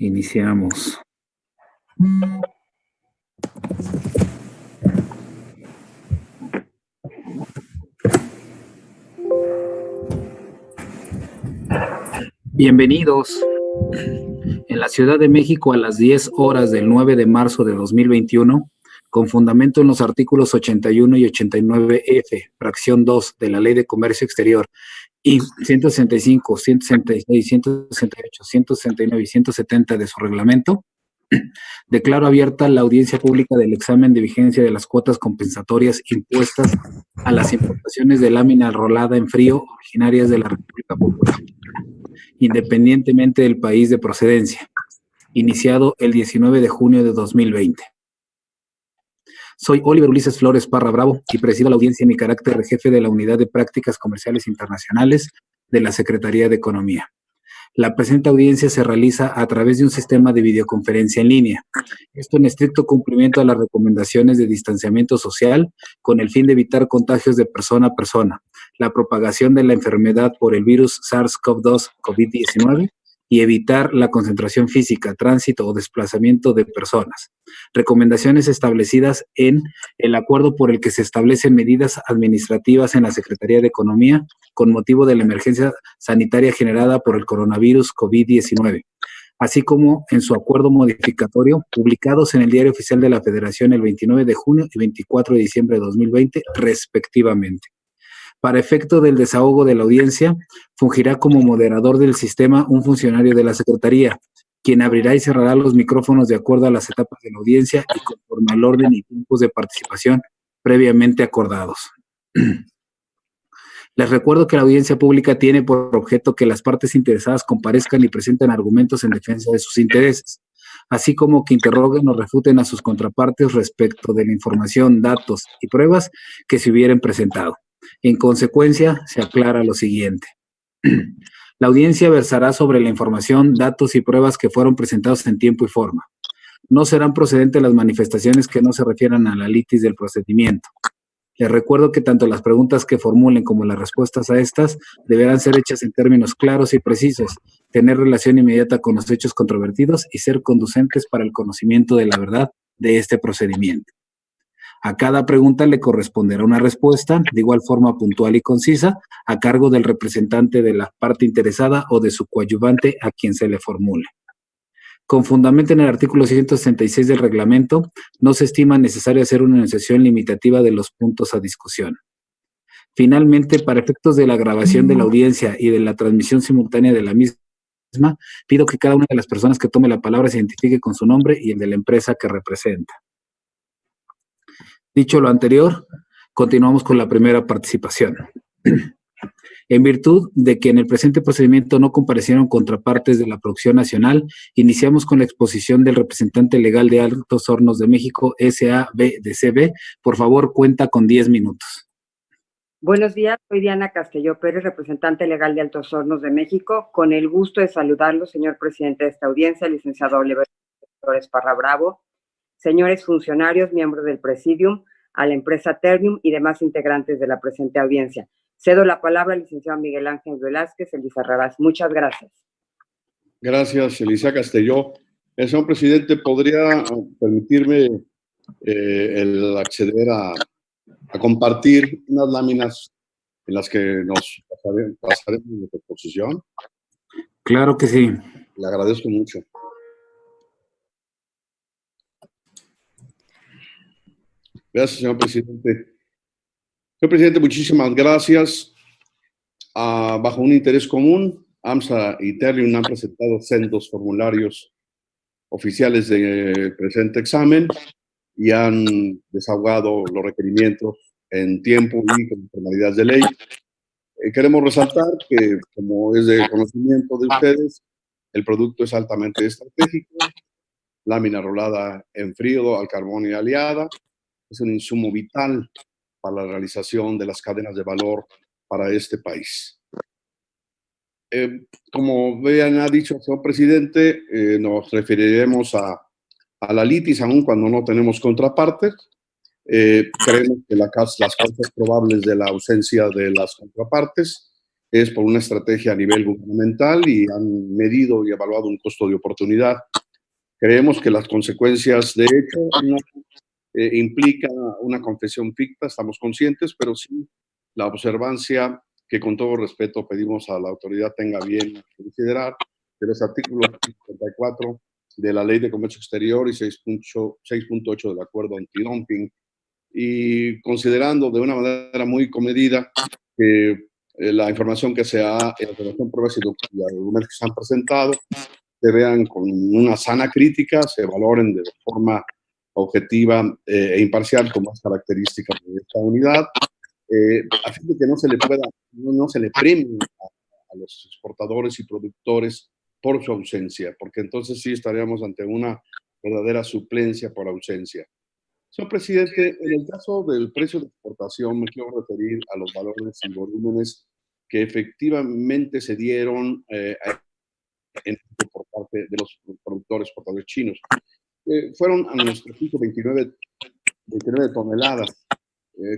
Iniciamos. Bienvenidos. En la Ciudad de México a las 10 horas del 9 de marzo de 2021, con fundamento en los artículos 81 y 89F, fracción 2 de la Ley de Comercio Exterior, y 165, 166, 168, 169 y 170 de su reglamento, declaro abierta la audiencia pública del examen de vigencia de las cuotas compensatorias impuestas a las importaciones de lámina rolada en frío originarias de la República Popular, independientemente del país de procedencia, iniciado el 19 de junio de 2020. Soy Oliver Ulises Flores Parra Bravo y presido la audiencia en mi carácter de jefe de la Unidad de Prácticas Comerciales Internacionales de la Secretaría de Economía. La presente audiencia se realiza a través de un sistema de videoconferencia en línea. Esto en estricto cumplimiento a las recomendaciones de distanciamiento social con el fin de evitar contagios de persona a persona, la propagación de la enfermedad por el virus SARS-CoV-2 COVID-19 y evitar la concentración física, tránsito o desplazamiento de personas. Recomendaciones establecidas en el acuerdo por el que se establecen medidas administrativas en la Secretaría de Economía con motivo de la emergencia sanitaria generada por el coronavirus COVID-19, así como en su acuerdo modificatorio, publicados en el Diario Oficial de la Federación el 29 de junio y 24 de diciembre de 2020, respectivamente. Para efecto del desahogo de la audiencia, fungirá como moderador del sistema un funcionario de la Secretaría, quien abrirá y cerrará los micrófonos de acuerdo a las etapas de la audiencia y conforme al orden y tiempos de participación previamente acordados. Les recuerdo que la audiencia pública tiene por objeto que las partes interesadas comparezcan y presenten argumentos en defensa de sus intereses, así como que interroguen o refuten a sus contrapartes respecto de la información, datos y pruebas que se hubieran presentado. En consecuencia, se aclara lo siguiente. La audiencia versará sobre la información, datos y pruebas que fueron presentados en tiempo y forma. No serán procedentes las manifestaciones que no se refieran a la litis del procedimiento. Les recuerdo que tanto las preguntas que formulen como las respuestas a estas deberán ser hechas en términos claros y precisos, tener relación inmediata con los hechos controvertidos y ser conducentes para el conocimiento de la verdad de este procedimiento. A cada pregunta le corresponderá una respuesta, de igual forma puntual y concisa, a cargo del representante de la parte interesada o de su coadyuvante a quien se le formule. Con fundamento en el artículo 166 del reglamento, no se estima necesario hacer una enunciación limitativa de los puntos a discusión. Finalmente, para efectos de la grabación de la audiencia y de la transmisión simultánea de la misma, pido que cada una de las personas que tome la palabra se identifique con su nombre y el de la empresa que representa. Dicho lo anterior, continuamos con la primera participación. En virtud de que en el presente procedimiento no comparecieron contrapartes de la producción nacional, iniciamos con la exposición del representante legal de Altos Hornos de México, S.A.B. Por favor, cuenta con 10 minutos. Buenos días, soy Diana Castelló Pérez, representante legal de Altos Hornos de México. Con el gusto de saludarlo, señor presidente de esta audiencia, licenciado Oliver Flores Parra Bravo, señores funcionarios, miembros del Presidium, a la empresa Ternium y demás integrantes de la presente audiencia. Cedo la palabra al licenciado Miguel Ángel Velázquez, Elisa Raraz. Muchas gracias. Gracias, Elisa Castelló. Señor presidente, ¿podría permitirme el acceder a compartir unas láminas en las que nos pasaremos de exposición? Claro que sí. Le agradezco mucho. Gracias, señor presidente. Señor presidente, muchísimas gracias. Bajo un interés común, AMSA y Ternium han presentado sendos formularios oficiales del presente examen y han desahogado los requerimientos en tiempo y con formalidades de ley. Queremos resaltar que, como es de conocimiento de ustedes, el producto es altamente estratégico, lámina rolada en frío al carbón y aliada, es un insumo vital para la realización de las cadenas de valor para este país. Como bien ha dicho el señor presidente, nos referiremos a la litis aún cuando no tenemos contrapartes. Creemos que las causas probables de la ausencia de las contrapartes es por una estrategia a nivel gubernamental y han medido y evaluado un costo de oportunidad Creemos que las consecuencias, de hecho, no implica una confesión ficta, estamos conscientes, pero sí la observancia que con todo respeto pedimos a la autoridad tenga bien considerar de los artículos 54 de la Ley de Comercio Exterior y 6.8 del Acuerdo Antidumping, y considerando de una manera muy comedida que la información que se ha, la información, pruebas y argumentos que se han presentado se vean con una sana crítica, se valoren de forma objetiva e imparcial como es característica de esta unidad, a fin de que no se le pueda, no se le premie a los exportadores y productores por su ausencia, porque entonces sí estaríamos ante una verdadera suplencia por ausencia. Señor presidente, en el caso del precio de exportación me quiero referir a los valores y volúmenes que efectivamente se dieron por parte de los productores exportadores chinos. Fueron a nuestro pico 29 toneladas,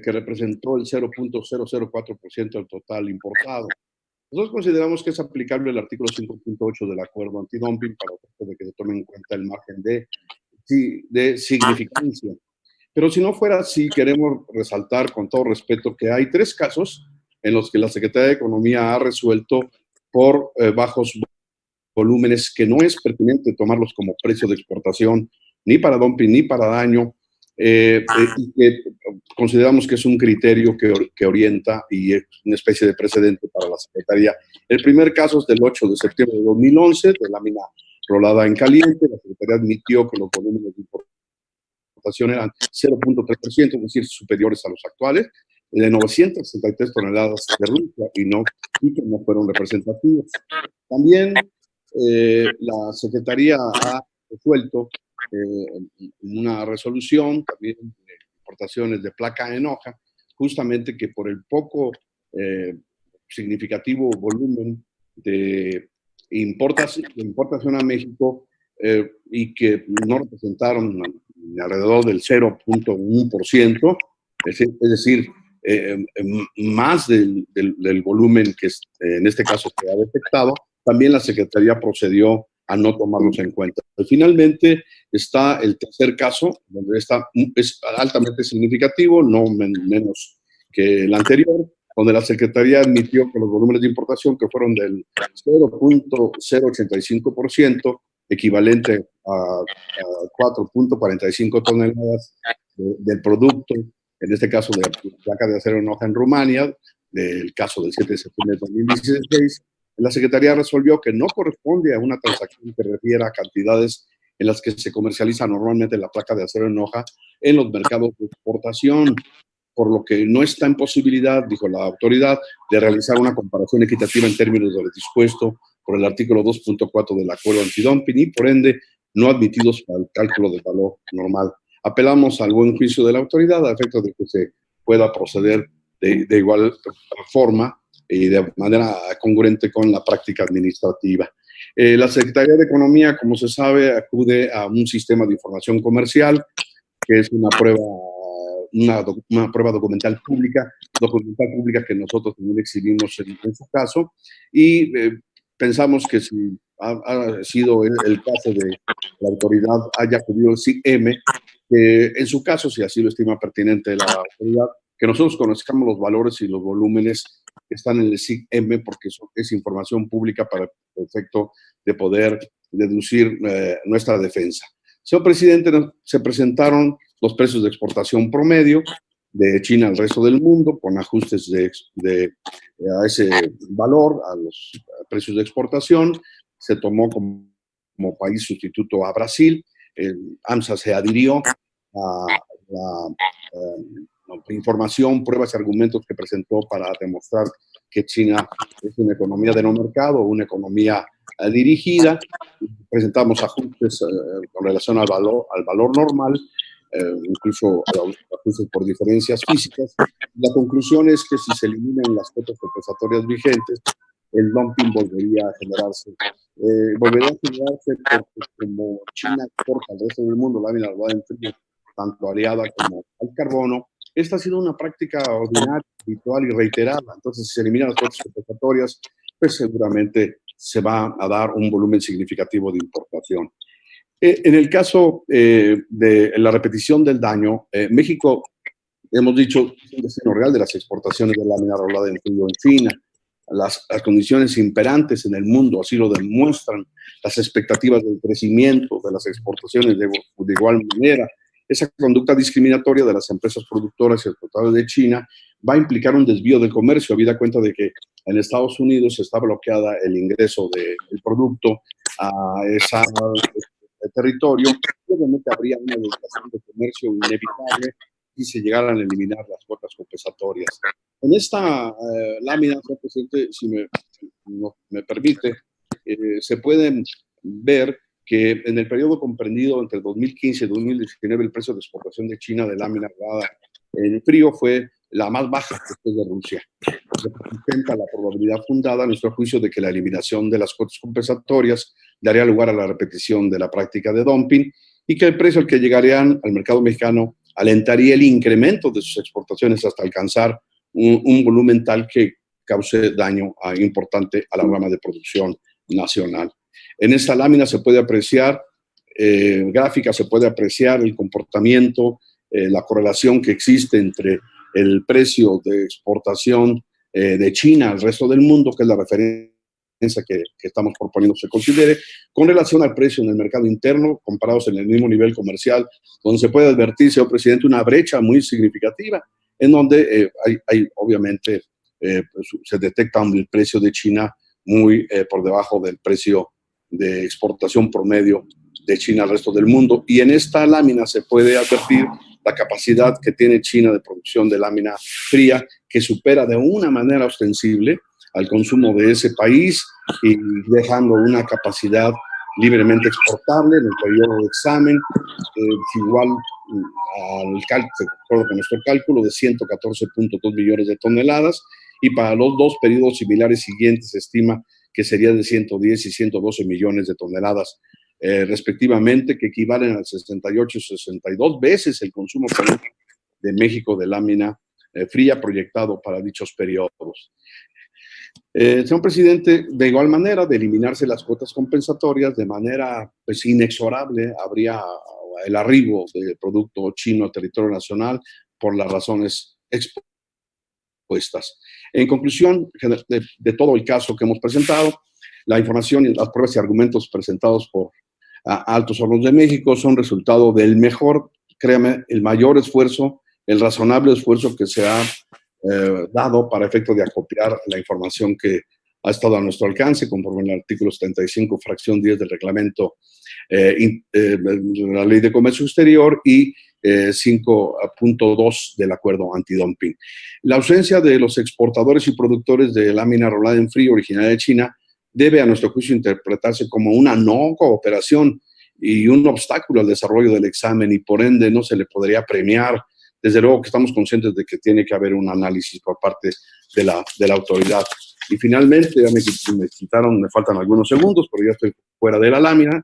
que representó el 0.004% del total importado. Nosotros consideramos que es aplicable el artículo 5.8 del Acuerdo Antidumping para de que se tome en cuenta el margen de significancia. Pero si no fuera así, queremos resaltar con todo respeto que hay 3 casos en los que la Secretaría de Economía ha resuelto por bajos volúmenes que no es pertinente tomarlos como precio de exportación ni para dumping ni para daño, y que consideramos que es un criterio que orienta y es una especie de precedente para la Secretaría. El primer caso es del 8 de septiembre de 2011, de lámina rolada en caliente. La Secretaría admitió que los volúmenes de importación eran 0.3%, es decir, superiores a los actuales, de 963 toneladas de Rusia y que no fueron representativos. También la Secretaría ha resuelto una resolución también de importaciones de placa en hoja, justamente que por el poco significativo volumen de importación a México y que no representaron alrededor del 0.1%, es decir, más del volumen que en este caso se ha detectado, también la Secretaría procedió a no tomarlos en cuenta. Finalmente está el tercer caso, donde es altamente significativo, no menos que el anterior, donde la Secretaría admitió que los volúmenes de importación, que fueron del 0.085%, equivalente a 4.45 toneladas del producto, en este caso de placa de acero en hoja en Rumania, del caso del 7 de septiembre de 2016, la Secretaría resolvió que no corresponde a una transacción que refiera a cantidades en las que se comercializa normalmente la placa de acero en hoja en los mercados de exportación, por lo que no está en posibilidad, dijo la autoridad, de realizar una comparación equitativa en términos de lo dispuesto por el artículo 2.4 del Acuerdo Antidumping y, por ende, no admitidos para el cálculo del valor normal. Apelamos al buen juicio de la autoridad a efecto de que se pueda proceder de igual forma y de manera congruente con la práctica administrativa. La Secretaría de Economía, como se sabe, acude a un sistema de información comercial, que es una prueba documental pública que nosotros también exhibimos en su caso, y pensamos que si ha sido el caso de la autoridad haya acudido el SIC-M, en su caso, si así lo estima pertinente la autoridad, que nosotros conozcamos los valores y los volúmenes que están en el SIC-M, porque es información pública para el efecto de poder deducir nuestra defensa. Señor presidente, se presentaron los precios de exportación promedio de China al resto del mundo, con ajustes a ese valor, a los precios de exportación. Se tomó como país sustituto a Brasil. AMSA se adhirió a la información, pruebas y argumentos que presentó para demostrar que China es una economía de no mercado, una economía dirigida. Presentamos ajustes con relación al valor normal, incluso ajustes por diferencias físicas. La conclusión es que si se eliminan las cuotas compensatorias vigentes, el dumping volvería a generarse. Porque como China exporta al resto del mundo lámina rolada en frío, tanto aliada como al carbono, esta ha sido una práctica ordinaria, habitual y reiterada. Entonces, si se eliminan las cuotas compensatorias, pues seguramente se va a dar un volumen significativo de importación. En el caso de la repetición del daño, México, hemos dicho, es el destino real de las exportaciones de lámina rolada en frío en China. Las condiciones imperantes en el mundo así lo demuestran, las expectativas del crecimiento de las exportaciones de igual manera. Esa conducta discriminatoria de las empresas productoras y exportadoras de China va a implicar un desvío del comercio, habida cuenta de que en Estados Unidos está bloqueada el ingreso del producto a ese territorio. Obviamente habría una desviación de comercio inevitable y se llegaran a eliminar las cuotas compensatorias. En esta lámina, señor presidente, si me permite, se pueden ver que en el periodo comprendido entre 2015 y 2019 el precio de exportación de China de lámina rolada en frío fue la más baja después de Rusia. Representa la probabilidad fundada, a nuestro juicio, de que la eliminación de las cuotas compensatorias daría lugar a la repetición de la práctica de dumping y que el precio al que llegarían al mercado mexicano alentaría el incremento de sus exportaciones hasta alcanzar un volumen tal que cause daño importante a la rama de producción nacional. En esta lámina se puede apreciar, gráfica, se puede apreciar el comportamiento, la correlación que existe entre el precio de exportación de China al resto del mundo, que es la referencia que estamos proponiendo se considere, con relación al precio en el mercado interno, comparados en el mismo nivel comercial, donde se puede advertir, señor presidente, una brecha muy significativa, en donde hay obviamente, pues, se detecta el precio de China muy por debajo del precio de exportación promedio de China al resto del mundo. Y en esta lámina se puede advertir la capacidad que tiene China de producción de lámina fría, que supera de una manera ostensible al consumo de ese país y dejando una capacidad libremente exportable en el periodo de examen, igual al cálculo, con nuestro cálculo, de 114.2 millones de toneladas, y para los dos periodos similares siguientes se estima que sería de 110 y 112 millones de toneladas, respectivamente, que equivalen al 68 y 62 veces el consumo de México de lámina fría proyectado para dichos periodos. Señor presidente, de igual manera, de eliminarse las cuotas compensatorias de manera pues, inexorable, habría el arribo del producto chino a territorio nacional por las razones expuestas. En conclusión, de todo el caso que hemos presentado, la información y las pruebas y argumentos presentados por Altos Hornos de México son resultado del mejor, créame, el mayor esfuerzo, el razonable esfuerzo que se ha dado para efecto de acopiar la información que ha estado a nuestro alcance, conforme al artículo 75, fracción 10 del reglamento de la Ley de Comercio Exterior y 5.2 del acuerdo antidumping. La ausencia de los exportadores y productores de lámina rolada en frío originaria de China debe, a nuestro juicio, interpretarse como una no cooperación y un obstáculo al desarrollo del examen, y por ende no se le podría premiar. Desde luego que estamos conscientes de que tiene que haber un análisis por parte de la autoridad. Y finalmente, ya me faltan algunos segundos, pero ya estoy fuera de la lámina.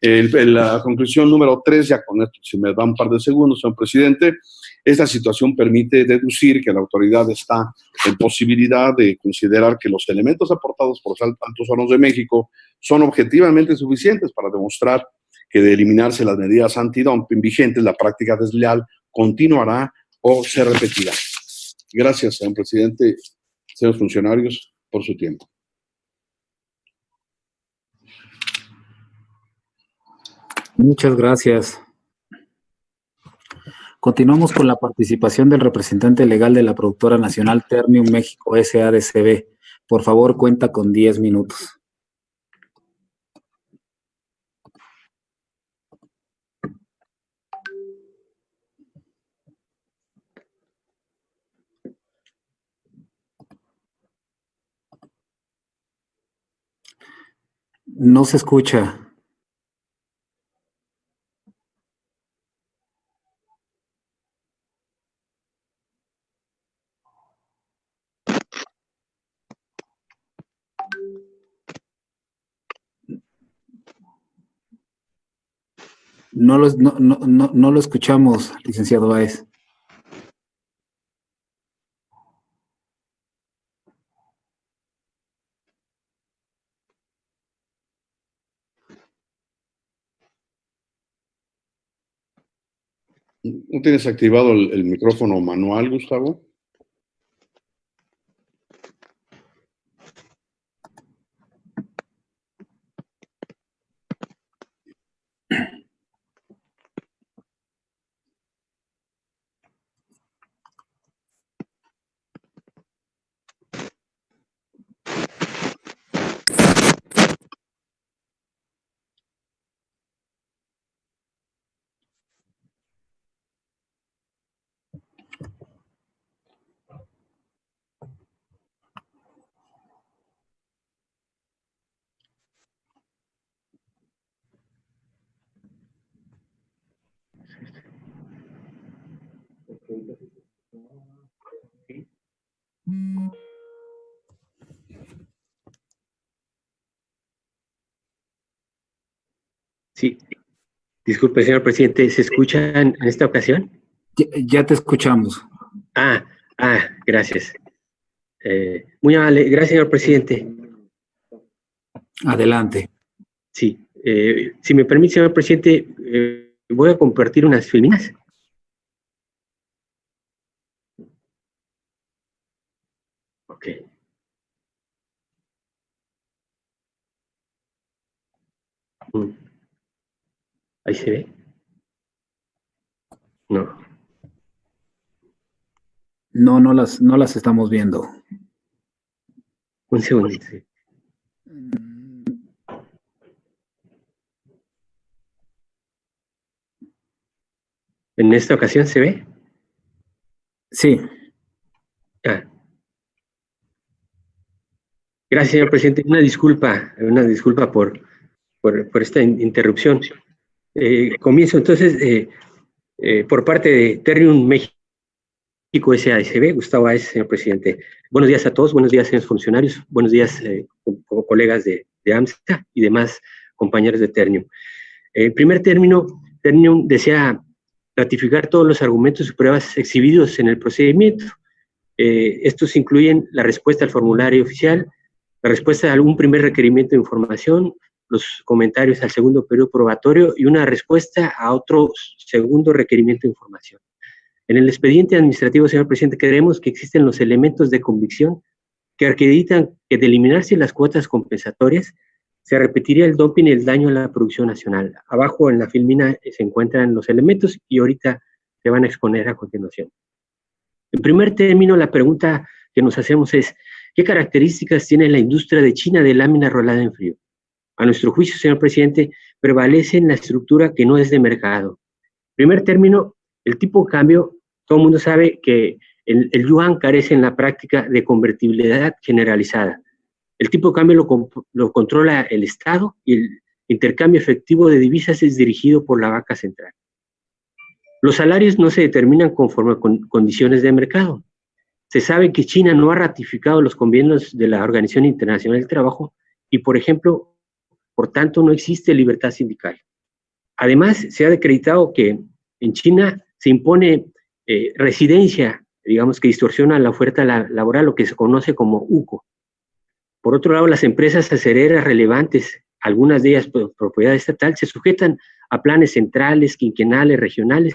La conclusión número 3, ya con esto, si me da un par de segundos, señor presidente, esta situación permite deducir que la autoridad está en posibilidad de considerar que los elementos aportados por los Altos Hornos de México son objetivamente suficientes para demostrar que, de eliminarse las medidas antidumping vigentes, la práctica desleal continuará o se repetirá. Gracias, señor presidente, señores funcionarios, por su tiempo. Muchas gracias. Continuamos con la participación del representante legal de la productora nacional Ternium México S.A.D.C.B. Por favor, cuenta con 10 minutos. No se escucha. No lo escuchamos, licenciado Báez. ¿No tienes activado el micrófono manual, Gustavo? Sí, disculpe, señor presidente, ¿se escucha en esta ocasión? Ya te escuchamos. Gracias. Muy amable, gracias, señor presidente. Adelante. Sí, si me permite, señor presidente, voy a compartir unas filminas. Ok. ¿Ahí se ve? No. No, no las estamos viendo. Un segundito. ¿En esta ocasión se ve? Sí. Gracias, señor presidente. Una disculpa por esta interrupción. Comienzo entonces por parte de Ternium México SASB, Gustavo Aes, señor presidente. Buenos días a todos, buenos días, señores funcionarios, buenos días, colegas de AMSA y demás compañeros de Ternium. En primer término, Ternium desea ratificar todos los argumentos y pruebas exhibidos en el procedimiento. Estos incluyen la respuesta al formulario oficial, la respuesta a algún primer requerimiento de información, los comentarios al segundo periodo probatorio y una respuesta a otro segundo requerimiento de información. En el expediente administrativo, señor presidente, creemos que existen los elementos de convicción que acreditan que de eliminarse las cuotas compensatorias, se repetiría el dumping y el daño a la producción nacional. Abajo en la filmina se encuentran los elementos y ahorita se van a exponer a continuación. En primer término, la pregunta que nos hacemos es, ¿qué características tiene la industria de China de lámina rolada en frío? A nuestro juicio, señor presidente, prevalece en la estructura que no es de mercado. En primer término, el tipo de cambio, todo el mundo sabe que el yuan carece en la práctica de convertibilidad generalizada. El tipo de cambio lo controla el Estado y el intercambio efectivo de divisas es dirigido por la banca central. Los salarios no se determinan conforme con condiciones de mercado. Se sabe que China no ha ratificado los convenios de la Organización Internacional del Trabajo y, por ejemplo, por tanto, no existe libertad sindical. Además, se ha acreditado que en China se impone residencia, digamos, que distorsiona la oferta laboral, lo que se conoce como UCO. Por otro lado, las empresas acereras relevantes, algunas de ellas por propiedad estatal, se sujetan a planes centrales, quinquenales, regionales,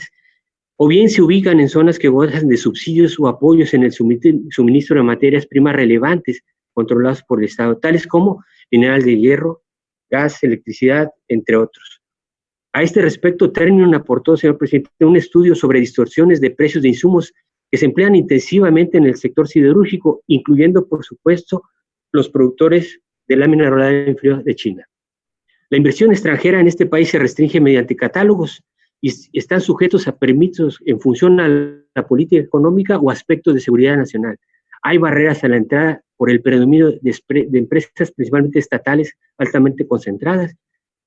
o bien se ubican en zonas que gozan de subsidios o apoyos en el suministro de materias primas relevantes controlados por el Estado, tales como mineral de hierro, gas, electricidad, entre otros. A este respecto, Ternium aportó, señor presidente, un estudio sobre distorsiones de precios de insumos que se emplean intensivamente en el sector siderúrgico, incluyendo, por supuesto, los productores de lámina rolada en frío de China. La inversión extranjera en este país se restringe mediante catálogos y están sujetos a permisos en función a la política económica o aspectos de seguridad nacional. Hay barreras a la entrada por el predominio de empresas principalmente estatales altamente concentradas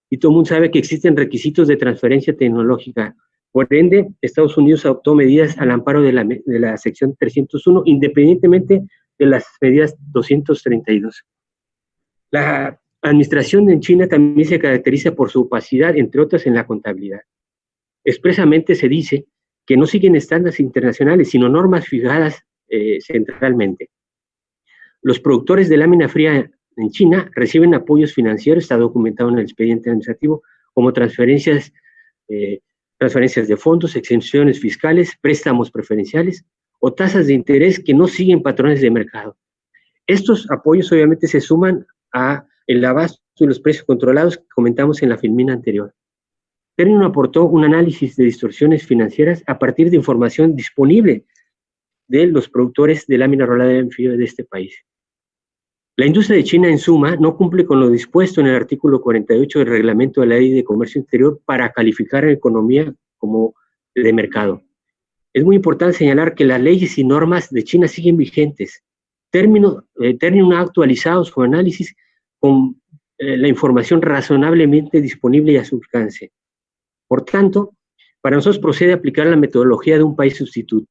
y todo el mundo sabe que existen requisitos de transferencia tecnológica. Por ende, Estados Unidos adoptó medidas al amparo de la sección 301, independientemente de las medidas 232. La administración en China también se caracteriza por su opacidad, entre otras, en la contabilidad. Expresamente se dice que no siguen estándares internacionales, sino normas fijadas centralmente. Los productores de lámina fría en China reciben apoyos financieros, está documentado en el expediente administrativo, como transferencias transferencias de fondos, exenciones fiscales, préstamos preferenciales o tasas de interés que no siguen patrones de mercado. Estos apoyos obviamente se suman a el abasto y los precios controlados que comentamos en la filmina anterior. Ternium aportó un análisis de distorsiones financieras a partir de información disponible de los productores de lámina rolada en fibra de este país. La industria de China, en suma, no cumple con lo dispuesto en el artículo 48 del reglamento de la Ley de Comercio Exterior para calificar a la economía como de mercado. Es muy importante señalar que las leyes y normas de China siguen vigentes. Ternium ha actualizado su análisis con la información razonablemente disponible y a su alcance. Por tanto, para nosotros procede a aplicar la metodología de un país sustituto.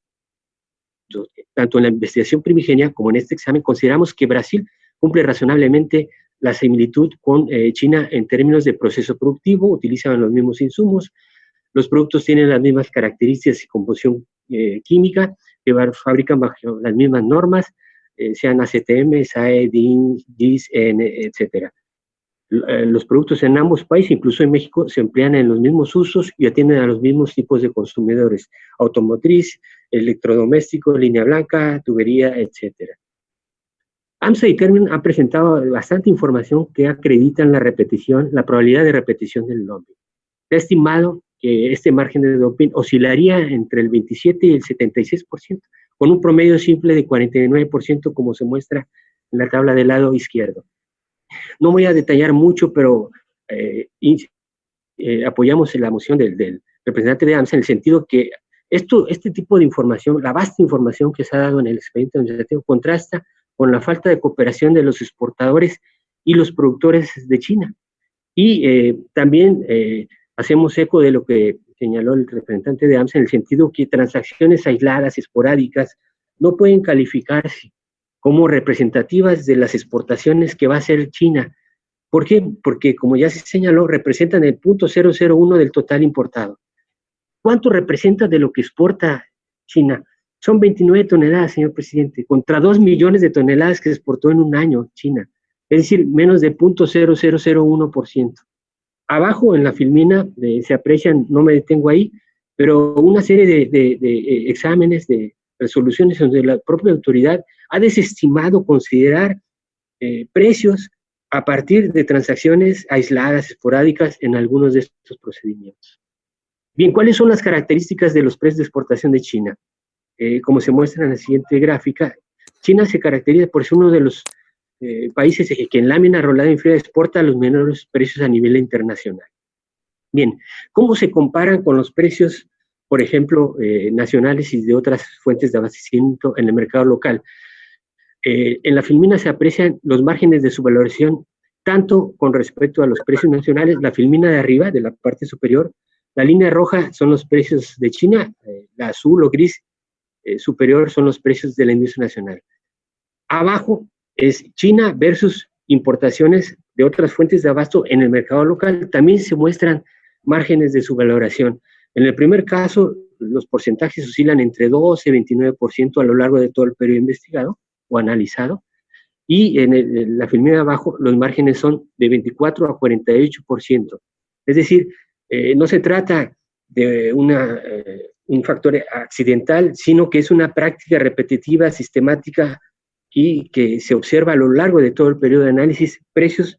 Tanto en la investigación primigenia como en este examen consideramos que Brasil cumple razonablemente la similitud con China en términos de proceso productivo, utilizan los mismos insumos, los productos tienen las mismas características y composición química, que fabrican bajo las mismas normas, sean ACTM, SAE, DIN, GIS, etc. Los productos en ambos países, incluso en México, se emplean en los mismos usos y atienden a los mismos tipos de consumidores, automotriz, electrodoméstico, línea blanca, tubería, etc. AMSA y Ternium han presentado bastante información que acreditan la probabilidad de repetición del dumping. Se ha estimado que este margen de dumping oscilaría entre el 27 y el 76%, con un promedio simple de 49%, como se muestra en la tabla del lado izquierdo. No voy a detallar mucho, pero apoyamos la moción del representante de AMSA en el sentido que este tipo de información, la vasta información que se ha dado en el expediente administrativo, contrasta con la falta de cooperación de los exportadores y los productores de China. Y también hacemos eco de lo que señaló el representante de AMSA en el sentido que transacciones aisladas, esporádicas, no pueden calificarse como representativas de las exportaciones que va a hacer China. ¿Por qué? Porque, como ya se señaló, representan el 0.001 del total importado. ¿Cuánto representa de lo que exporta China? Son 29 toneladas, señor presidente, contra 2 millones de toneladas que exportó en un año China. Es decir, menos de 0.0001%. Abajo en la filmina se aprecian, no me detengo ahí, pero una serie de exámenes, de resoluciones donde la propia autoridad ha desestimado considerar precios a partir de transacciones aisladas, esporádicas en algunos de estos procedimientos. Bien, ¿cuáles son las características de los precios de exportación de China? Como se muestra en la siguiente gráfica, China se caracteriza por ser uno de los países que en lámina rolada en fibra exporta los menores precios a nivel internacional. Bien, ¿cómo se comparan con los precios, por ejemplo, nacionales y de otras fuentes de abastecimiento en el mercado local? En la filmina se aprecian los márgenes de subvaloración tanto con respecto a los precios nacionales, la filmina de arriba, de la parte superior, la línea roja son los precios de China, la azul o gris superior son los precios de la industria nacional. Abajo es China versus importaciones de otras fuentes de abasto en el mercado local. También se muestran márgenes de subvaloración. En el primer caso, los porcentajes oscilan entre 12 y 29% a lo largo de todo el periodo investigado o analizado, y en la filmina de abajo los márgenes son de 24 a 48%. Es decir, no se trata de un factor accidental, sino que es una práctica repetitiva, sistemática, y que se observa a lo largo de todo el periodo de análisis, precios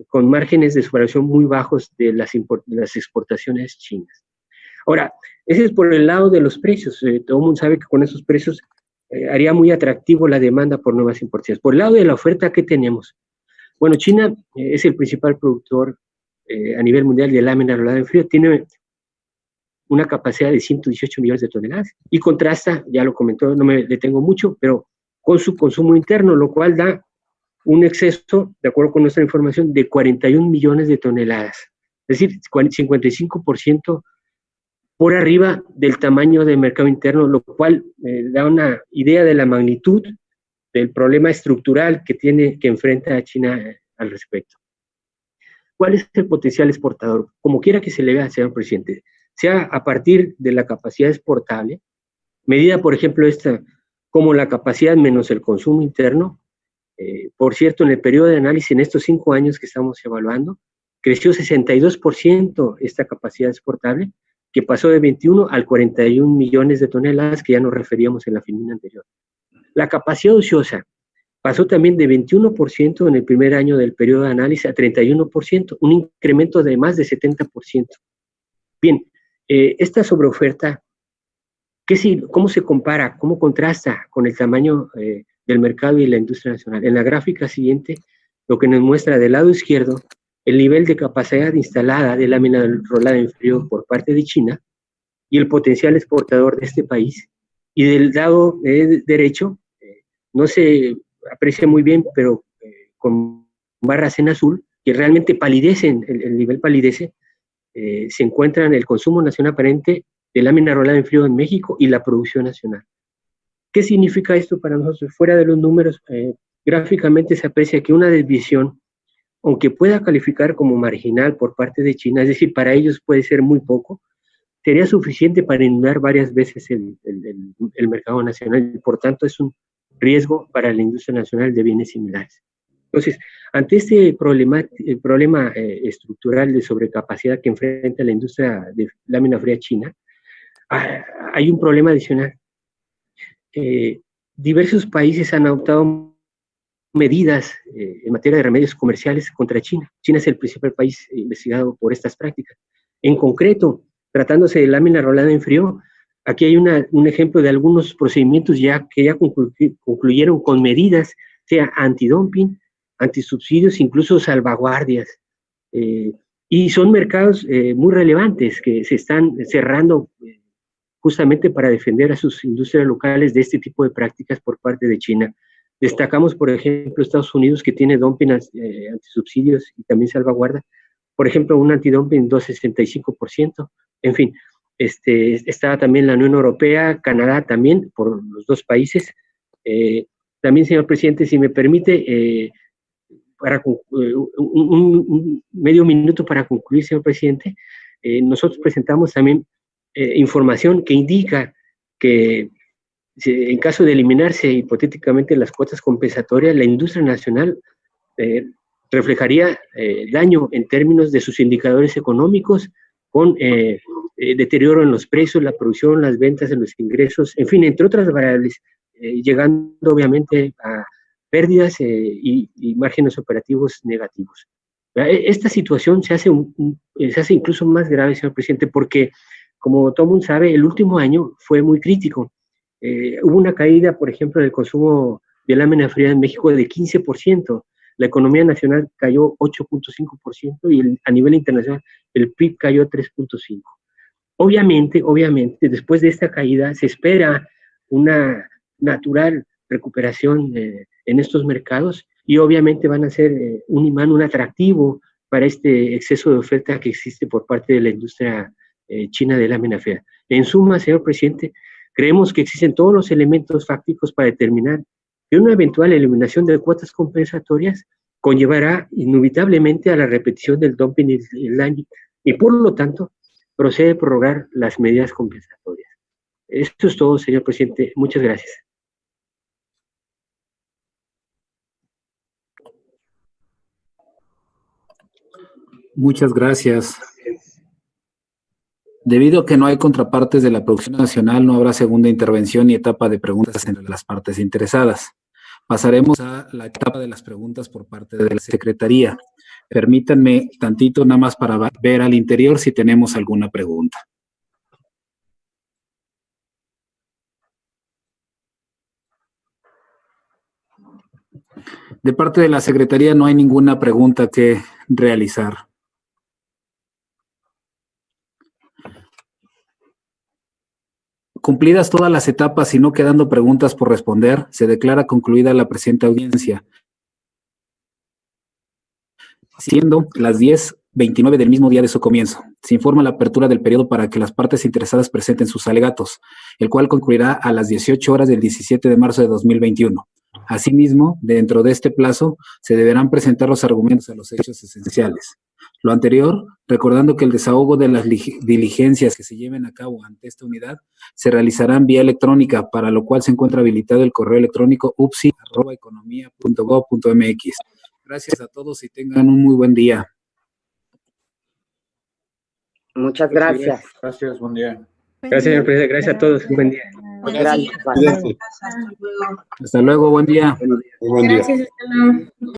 con márgenes de subvaloración muy bajos de las exportaciones chinas. Ahora, ese es por el lado de los precios. Todo el mundo sabe que con esos precios haría muy atractivo la demanda por nuevas importaciones. Por el lado de la oferta, ¿qué tenemos? Bueno, China es el principal productor a nivel mundial de lámina rolada en frío, tiene una capacidad de 118 millones de toneladas y contrasta, ya lo comentó, no me detengo mucho, pero con su consumo interno, lo cual da un exceso, de acuerdo con nuestra información, de 41 millones de toneladas. Es decir, 55% por arriba del tamaño del mercado interno, lo cual da una idea de la magnitud del problema estructural que enfrenta a China al respecto. ¿Cuál es el potencial exportador? Como quiera que se le vea, señor presidente, sea a partir de la capacidad exportable, medida, por ejemplo, esta como la capacidad menos el consumo interno. Por cierto, en el periodo de análisis, en estos 5 años que estamos evaluando, creció 62% esta capacidad exportable, que pasó de 21 al 41 millones de toneladas, que ya nos referíamos en la filmina anterior. La capacidad ociosa pasó también de 21% en el primer año del periodo de análisis a 31%, un incremento de más de 70%. Bien, esta sobreoferta, ¿cómo se compara, cómo contrasta con el tamaño del mercado y la industria nacional? En la gráfica siguiente, lo que nos muestra del lado izquierdo el nivel de capacidad instalada de lámina rolada en frío por parte de China y el potencial exportador de este país. Y del lado derecho, no se aprecia muy bien, pero con barras en azul, que realmente palidecen, el nivel palidece, se encuentran el consumo nacional aparente de lámina rolada en frío en México y la producción nacional. ¿Qué significa esto para nosotros? Fuera de los números, gráficamente se aprecia que una desviación, aunque pueda calificar como marginal por parte de China, es decir, para ellos puede ser muy poco, sería suficiente para inundar varias veces el mercado nacional y por tanto es un riesgo para la industria nacional de bienes similares. Entonces, ante este problema estructural de sobrecapacidad que enfrenta la industria de lámina fría china, hay un problema adicional. Diversos países han adoptado medidas en materia de remedios comerciales contra China. China es el principal país investigado por estas prácticas. En concreto, tratándose de lámina rolada en frío, aquí hay un ejemplo de algunos procedimientos que ya concluyeron con medidas, sea antidumping, antisubsidios, incluso salvaguardias. Y son mercados muy relevantes que se están cerrando justamente para defender a sus industrias locales de este tipo de prácticas por parte de China. Destacamos, por ejemplo, Estados Unidos, que tiene dumping antisubsidios y también salvaguarda. Por ejemplo, un antidumping 2,65%. En fin, está también la Unión Europea, Canadá también, por los dos países. También, señor presidente, si me permite, para un medio minuto para concluir, señor presidente, nosotros presentamos también información que indica que en caso de eliminarse hipotéticamente las cuotas compensatorias, la industria nacional reflejaría daño en términos de sus indicadores económicos, con deterioro en los precios, la producción, las ventas, en los ingresos, en fin, entre otras variables, llegando obviamente a pérdidas y márgenes operativos negativos. Esta situación se hace incluso más grave, señor presidente, porque, como todo el mundo sabe, el último año fue muy crítico. Hubo una caída, por ejemplo, del consumo de lámina fría en México de 15%. La economía nacional cayó 8,5% y a nivel internacional el PIB cayó 3,5%. Obviamente, después de esta caída se espera una natural recuperación en estos mercados y obviamente van a ser un imán, un atractivo para este exceso de oferta que existe por parte de la industria china de lámina fría. En suma, señor presidente, creemos que existen todos los elementos fácticos para determinar que una eventual eliminación de cuotas compensatorias conllevará inevitablemente a la repetición del dumping y por lo tanto procede a prorrogar las medidas compensatorias. Esto es todo, señor presidente. Muchas gracias. Muchas gracias. Debido a que no hay contrapartes de la producción nacional, no habrá segunda intervención y etapa de preguntas entre las partes interesadas. Pasaremos a la etapa de las preguntas por parte de la Secretaría. Permítanme tantito nada más para ver al interior si tenemos alguna pregunta. De parte de la Secretaría no hay ninguna pregunta que realizar. Cumplidas todas las etapas y no quedando preguntas por responder, se declara concluida la presente audiencia, siendo las 10:29 del mismo día de su comienzo. Se informa la apertura del periodo para que las partes interesadas presenten sus alegatos, el cual concluirá a las 18 horas del 17 de marzo de 2021. Asimismo, dentro de este plazo, se deberán presentar los argumentos a los hechos esenciales. Lo anterior, recordando que el desahogo de las diligencias que se lleven a cabo ante esta unidad se realizarán vía electrónica, para lo cual se encuentra habilitado el correo electrónico upsi@economia.gov.mx. Gracias a todos y tengan un muy buen día. Muchas gracias. Gracias, buen día. Gracias, señor presidente. Gracias a todos. Buen día. Gracias. Presidente. Hasta luego, buen día. Muy buen día. Gracias, hasta luego.